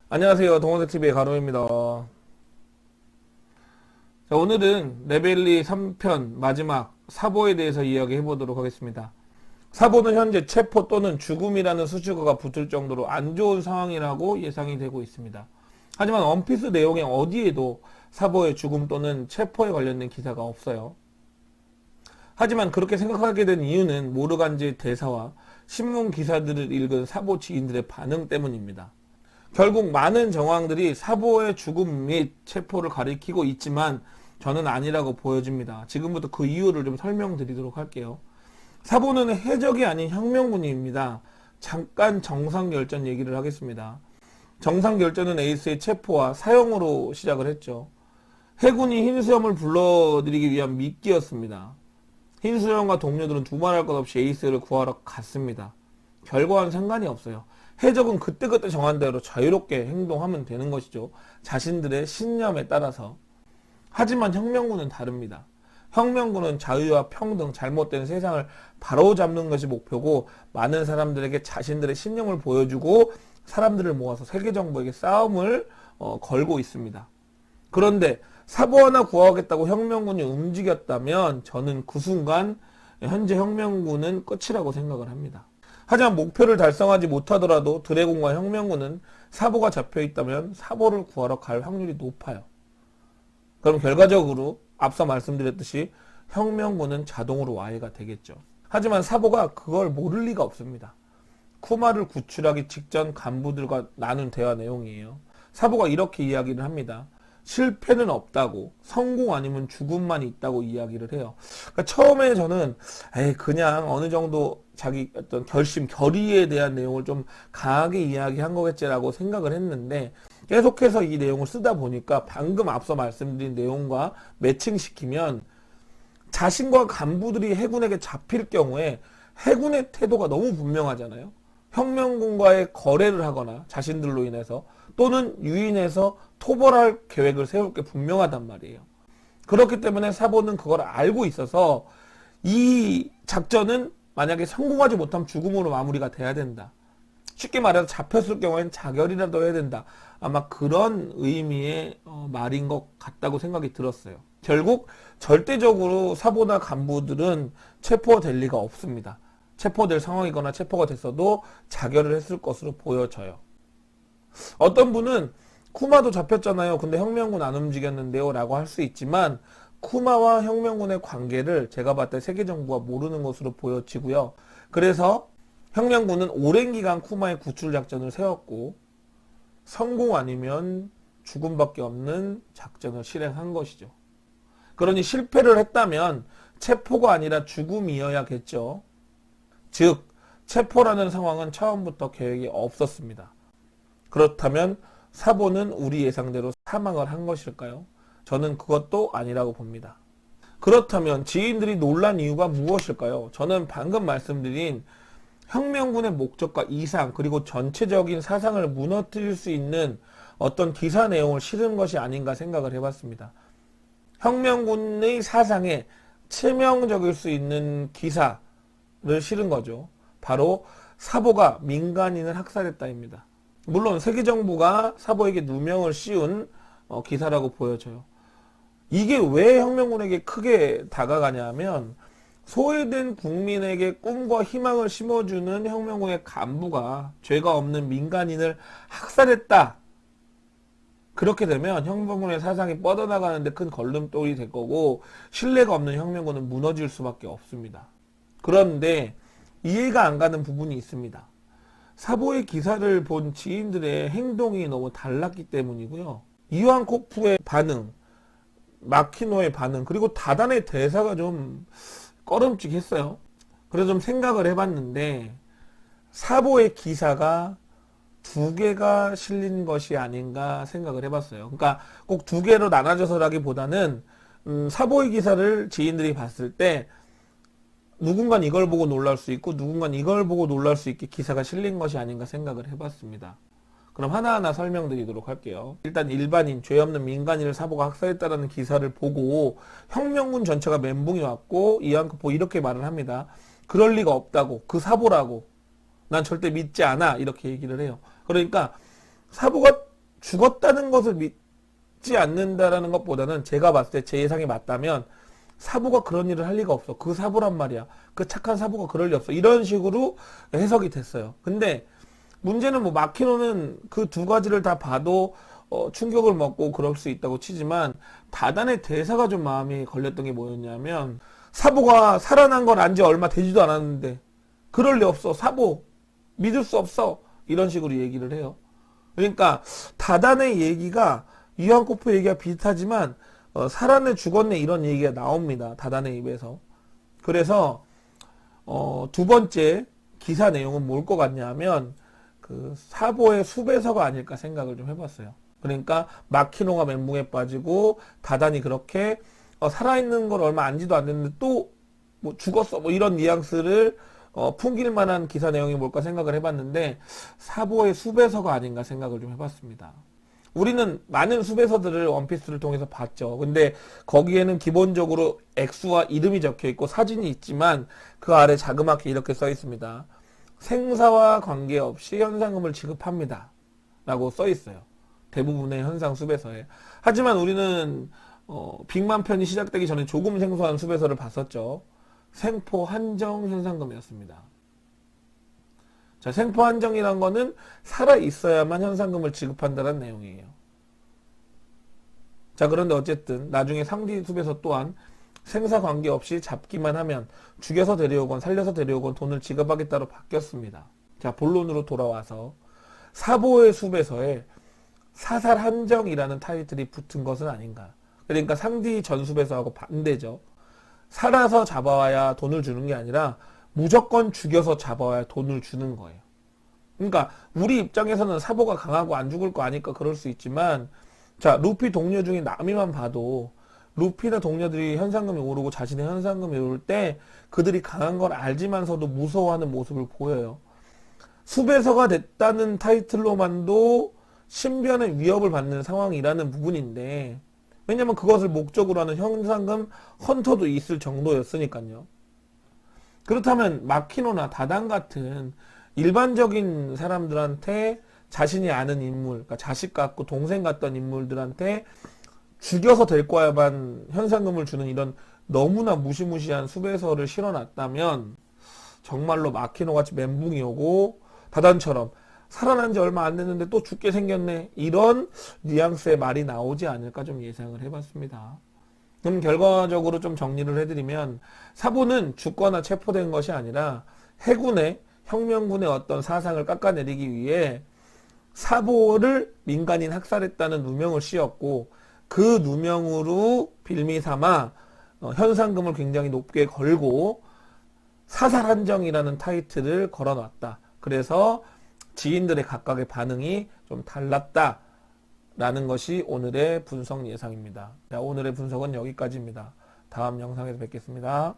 안녕하세요. 동원대TV의 가로입니다. 자, 오늘은 레벨리 3편 마지막 사보에 대해서 이야기해 보도록 하겠습니다. 사보는 현재 체포 또는 죽음이라는 수식어가 붙을 정도로 안 좋은 상황이라고 예상이 되고 있습니다. 하지만 원피스 내용에 어디에도 사보의 죽음 또는 체포에 관련된 기사가 없어요. 하지만 그렇게 생각하게 된 이유는 모르간지의 대사와 신문 기사들을 읽은 사보 지인들의 반응 때문입니다. 결국 많은 정황들이 사보의 죽음 및 체포를 가리키고 있지만 저는 아니라고 보여집니다. 지금부터 그 이유를 좀 설명드리도록 할게요. 사보는 해적이 아닌 혁명군입니다. 잠깐 정상결전 얘기를 하겠습니다. 정상결전은 에이스의 체포와 사형으로 시작을 했죠. 해군이 흰수염을 불러들이기 위한 미끼였습니다. 흰수염과 동료들은 두말할 것 없이 에이스를 구하러 갔습니다. 결과와는 상관이 없어요. 해적은 그때그때 정한 대로 자유롭게 행동하면 되는 것이죠. 자신들의 신념에 따라서. 하지만 혁명군은 다릅니다. 혁명군은 자유와 평등, 잘못된 세상을 바로잡는 것이 목표고 많은 사람들에게 자신들의 신념을 보여주고 사람들을 모아서 세계정부에게 싸움을 걸고 있습니다. 그런데 사보 하나 구하겠다고 혁명군이 움직였다면 저는 그 순간 현재 혁명군은 끝이라고 생각을 합니다. 하지만 목표를 달성하지 못하더라도 드래곤과 혁명군은 사보가 잡혀있다면 사보를 구하러 갈 확률이 높아요. 그럼 결과적으로 앞서 말씀드렸듯이 혁명군은 자동으로 와해가 되겠죠. 하지만 사보가 그걸 모를 리가 없습니다. 쿠마를 구출하기 직전 간부들과 나눈 대화 내용이에요. 사보가 이렇게 이야기를 합니다. 실패는 없다고, 성공 아니면 죽음만 있다고 이야기를 해요. 그러니까 처음에 저는 그냥 어느 정도 자기 어떤 결의에 대한 내용을 좀 강하게 이야기한 거겠지라고 생각을 했는데 계속해서 이 내용을 쓰다 보니까 방금 앞서 말씀드린 내용과 매칭시키면 자신과 간부들이 해군에게 잡힐 경우에 해군의 태도가 너무 분명하잖아요. 혁명군과의 거래를 하거나 자신들로 인해서 또는 유인해서 토벌할 계획을 세울 게 분명하단 말이에요. 그렇기 때문에 사보는 그걸 알고 있어서 이 작전은 만약에 성공하지 못하면 죽음으로 마무리가 돼야 된다. 쉽게 말해서 잡혔을 경우에는 자결이라도 해야 된다. 아마 그런 의미의 말인 것 같다고 생각이 들었어요. 결국 절대적으로 사보나 간부들은 체포될 리가 없습니다. 체포될 상황이거나 체포가 됐어도 자결을 했을 것으로 보여져요. 어떤 분은 쿠마도 잡혔잖아요. 근데 혁명군 안 움직였는데요 라고 할 수 있지만 쿠마와 혁명군의 관계를 제가 봤을 때 세계정부가 모르는 것으로 보여지고요. 그래서 혁명군은 오랜 기간 쿠마의 구출 작전을 세웠고 성공 아니면 죽음밖에 없는 작전을 실행한 것이죠. 그러니 실패를 했다면 체포가 아니라 죽음이어야겠죠. 즉 체포라는 상황은 처음부터 계획이 없었습니다. 그렇다면 사보는 우리 예상대로 사망을 한 것일까요? 저는 그것도 아니라고 봅니다. 그렇다면 지인들이 놀란 이유가 무엇일까요? 저는 방금 말씀드린 혁명군의 목적과 이상 그리고 전체적인 사상을 무너뜨릴 수 있는 어떤 기사 내용을 실은 것이 아닌가 생각을 해봤습니다. 혁명군의 사상에 치명적일 수 있는 기사를 실은 거죠. 바로 사보가 민간인을 학살했다입니다. 물론 세계정부가 사보에게 누명을 씌운 기사라고 보여져요. 이게 왜 혁명군에게 크게 다가가냐면 소외된 국민에게 꿈과 희망을 심어주는 혁명군의 간부가 죄가 없는 민간인을 학살했다. 그렇게 되면 혁명군의 사상이 뻗어나가는데 큰 걸림돌이 될 거고 신뢰가 없는 혁명군은 무너질 수밖에 없습니다. 그런데 이해가 안 가는 부분이 있습니다. 사보의 기사를 본 지인들의 행동이 너무 달랐기 때문이고요. 이완코프의 반응, 마키노의 반응, 그리고 다단의 대사가 좀 꺼름직했어요. 그래서 좀 생각을 해봤는데 사보의 기사가 두 개가 실린 것이 아닌가 생각을 해봤어요. 그러니까 꼭 두 개로 나눠져서라기보다는 사보의 기사를 지인들이 봤을 때 누군간 이걸 보고 놀랄 수 있고 누군간 이걸 보고 놀랄 수 있게 기사가 실린 것이 아닌가 생각을 해봤습니다. 그럼 하나하나 설명드리도록 할게요. 일단 일반인, 죄 없는 민간인을 사보가 학살했다라는 기사를 보고 혁명군 전체가 멘붕이 왔고 이안코포 이렇게 말을 합니다. 그럴 리가 없다고, 그 사보라고, 난 절대 믿지 않아, 이렇게 얘기를 해요. 그러니까 사보가 죽었다는 것을 믿지 않는다라는 것보다는 제가 봤을 때 제 예상이 맞다면 사부가 그런 일을 할 리가 없어. 그 사부란 말이야. 그 착한 사부가 그럴 리 없어. 이런 식으로 해석이 됐어요. 근데 문제는 뭐 마키노는 그 두 가지를 다 봐도 충격을 먹고 그럴 수 있다고 치지만 다단의 대사가 좀 마음이 걸렸던 게 뭐였냐면 사보가 살아난 건 안지 얼마 되지도 않았는데 그럴 리 없어. 사보 믿을 수 없어. 이런 식으로 얘기를 해요. 그러니까 다단의 얘기가 이완코프 얘기가 비슷하지만 살았네 죽었네 이런 얘기가 나옵니다. 다단의 입에서. 그래서 두 번째 기사 내용은 뭘 것 같냐면 그 사보의 수배서가 아닐까 생각을 좀 해봤어요. 그러니까 마키노가 멘붕에 빠지고 다단이 그렇게 살아있는 걸 얼마 안지도 않았는데 또 뭐 죽었어 뭐 이런 뉘앙스를 풍길 만한 기사 내용이 뭘까 생각을 해봤는데 사보의 수배서가 아닌가 생각을 좀 해봤습니다. 우리는 많은 수배서들을 원피스를 통해서 봤죠. 근데 거기에는 기본적으로 액수와 이름이 적혀 있고 사진이 있지만 그 아래 자그맣게 이렇게 써 있습니다. 생사와 관계없이 현상금을 지급합니다. 라고 써 있어요. 대부분의 현상 수배서에. 하지만 우리는 빅만 편이 시작되기 전에 조금 생소한 수배서를 봤었죠. 생포 한정 현상금이었습니다. 자, 생포 한정이란 거는 살아있어야만 현상금을 지급한다는 내용이에요. 자, 그런데 어쨌든 나중에 상디 수배서 또한 생사 관계없이 잡기만 하면 죽여서 데려오건 살려서 데려오건 돈을 지급하겠다로 바뀌었습니다. 자, 본론으로 돌아와서 사보의 수배서에 사살 한정이라는 타이틀이 붙은 것은 아닌가. 그러니까 상디 전수배서하고 반대죠. 살아서 잡아와야 돈을 주는 게 아니라 무조건 죽여서 잡아와야 돈을 주는 거예요. 그러니까 우리 입장에서는 사보가 강하고 안 죽을 거 아니까 그럴 수 있지만 자, 루피 동료 중에 나미만 봐도 루피나 동료들이 현상금이 오르고 자신의 현상금이 오를 때 그들이 강한 걸 알지만서도 무서워하는 모습을 보여요. 수배서가 됐다는 타이틀로만도 신변의 위협을 받는 상황이라는 부분인데 왜냐면 그것을 목적으로 하는 현상금 헌터도 있을 정도였으니까요. 그렇다면 마키노나 다단 같은 일반적인 사람들한테 자신이 아는 인물, 그러니까 자식 같고 동생 같던 인물들한테 죽여서 될 거야만 현상금을 주는 이런 너무나 무시무시한 수배서를 실어놨다면 정말로 마키노같이 멘붕이 오고 다단처럼 살아난 지 얼마 안 됐는데 또 죽게 생겼네 이런 뉘앙스의 말이 나오지 않을까 좀 예상을 해봤습니다. 그럼 결과적으로 좀 정리를 해드리면 사보는 죽거나 체포된 것이 아니라 해군의 혁명군의 어떤 사상을 깎아내리기 위해 사보를 민간인 학살했다는 누명을 씌웠고 그 누명으로 빌미 삼아 현상금을 굉장히 높게 걸고 사살 한정이라는 타이틀을 걸어놨다. 그래서 지인들의 각각의 반응이 좀 달랐다라는 것이 오늘의 분석 예상입니다. 자, 오늘의 분석은 여기까지입니다. 다음 영상에서 뵙겠습니다.